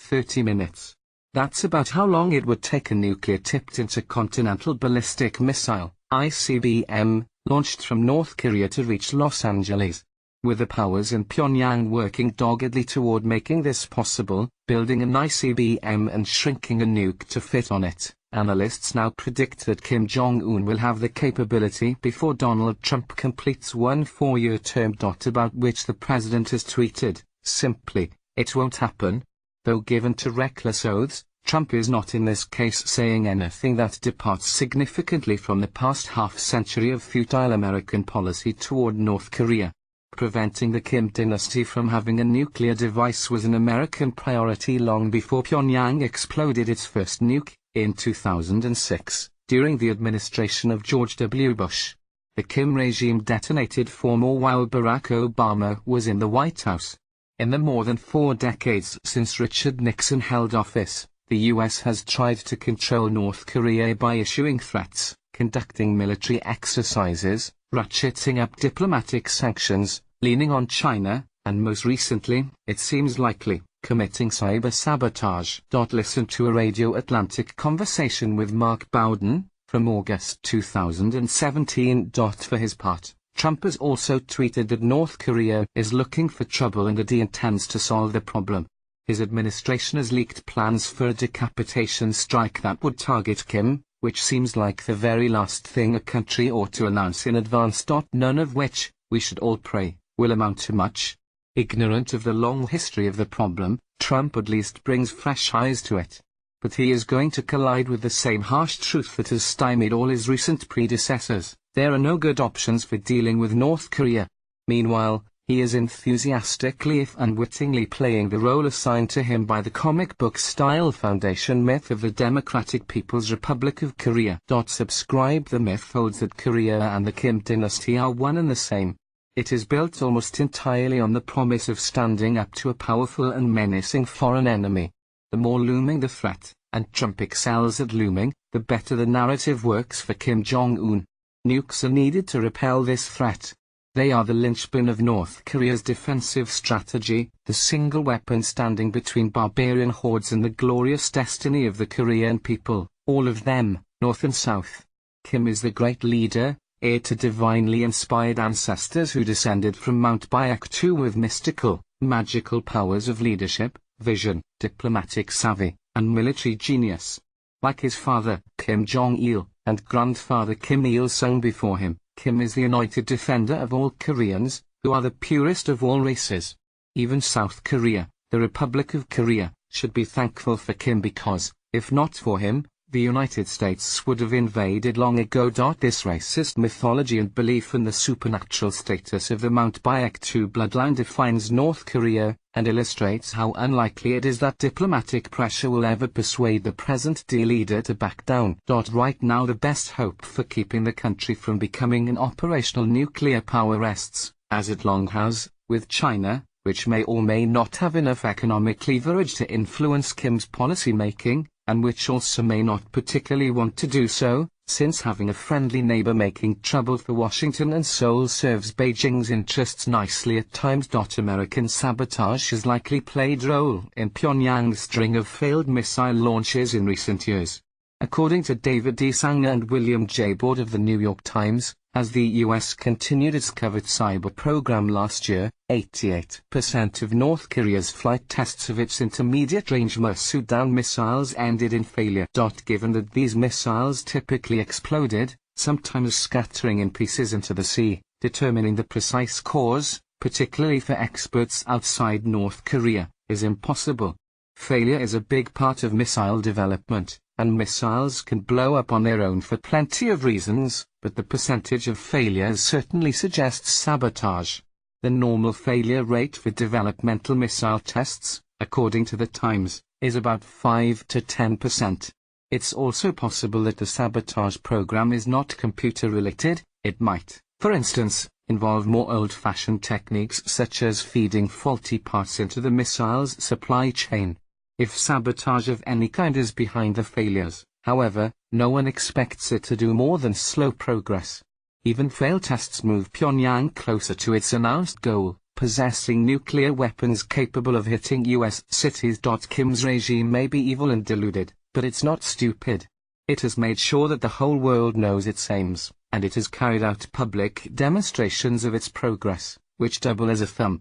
30 minutes. That's about how long it would take a nuclear-tipped intercontinental ballistic missile, ICBM, launched from North Korea to reach Los Angeles. With the powers in Pyongyang working doggedly toward making this possible, building an ICBM and shrinking a nuke to fit on it, analysts now predict that Kim Jong-un will have the capability before Donald Trump completes one 4-year term. About which the president has tweeted, simply, "It won't happen." Though given to reckless oaths, Trump is not in this case saying anything that departs significantly from the past half-century of futile American policy toward North Korea. Preventing the Kim dynasty from having a nuclear device was an American priority long before Pyongyang exploded its first nuke, in 2006, during the administration of George W. Bush. The Kim regime detonated 4 more while Barack Obama was in the White House. In the more than 4 decades since Richard Nixon held office, the U.S. has tried to control North Korea by issuing threats, conducting military exercises, ratcheting up diplomatic sanctions, leaning on China, and most recently, it seems likely, committing cyber sabotage. Listen to a Radio Atlantic conversation with Mark Bowden, from August 2017. For his part, Trump has also tweeted that North Korea is looking for trouble and that he intends to solve the problem. His administration has leaked plans for a decapitation strike that would target Kim, which seems like the very last thing a country ought to announce in advance. None of which, we should all pray, will amount to much. Ignorant of the long history of the problem, Trump at least brings fresh eyes to it. But he is going to collide with the same harsh truth that has stymied all his recent predecessors. There are no good options for dealing with North Korea. Meanwhile, he is enthusiastically if unwittingly playing the role assigned to him by the comic book-style foundation myth of the Democratic People's Republic of Korea. Subscribe. The myth holds that Korea and the Kim dynasty are one and the same. It is built almost entirely on the promise of standing up to a powerful and menacing foreign enemy. The more looming the threat, and Trump excels at looming, the better the narrative works for Kim Jong-un. Nukes are needed to repel this threat. They are the linchpin of North Korea's defensive strategy, the single weapon standing between barbarian hordes and the glorious destiny of the Korean people, all of them, North and South. Kim is the great leader, heir to divinely inspired ancestors who descended from Mount Baekdu with mystical, magical powers of leadership, vision, diplomatic savvy, and military genius. Like his father, Kim Jong-il, and grandfather Kim Il-sung before him, Kim is the anointed defender of all Koreans, who are the purest of all races. Even South Korea, the Republic of Korea, should be thankful for Kim because, if not for him, the United States would have invaded long ago. This racist mythology and belief in the supernatural status of the Mount Baekdu bloodline defines North Korea, and illustrates how unlikely it is that diplomatic pressure will ever persuade the present-day leader to back down. Right now the best hope for keeping the country from becoming an operational nuclear power rests, as it long has, with China, which may or may not have enough economic leverage to influence Kim's policy-making, and which also may not particularly want to do so, since having a friendly neighbor making trouble for Washington and Seoul serves Beijing's interests nicely at times. American sabotage has likely played a role in Pyongyang's string of failed missile launches in recent years. According to David D. Sanger and William J. Board of the New York Times, as the U.S. continued its covert cyber program last year, 88% of North Korea's flight tests of its intermediate-range Masood missiles ended in failure. Given that these missiles typically exploded, sometimes scattering in pieces into the sea, determining the precise cause, particularly for experts outside North Korea, is impossible. Failure is a big part of missile development, and missiles can blow up on their own for plenty of reasons, but the percentage of failures certainly suggests sabotage. The normal failure rate for developmental missile tests, according to the Times, is about 5 to 10%. It's also possible that the sabotage program is not computer-related. It might, for instance, involve more old-fashioned techniques such as feeding faulty parts into the missile's supply chain. If sabotage of any kind is behind the failures, however, no one expects it to do more than slow progress. Even failed tests move Pyongyang closer to its announced goal, possessing nuclear weapons capable of hitting US cities. Kim's regime may be evil and deluded, but it's not stupid. It has made sure that the whole world knows its aims, and it has carried out public demonstrations of its progress, which double as a thumb.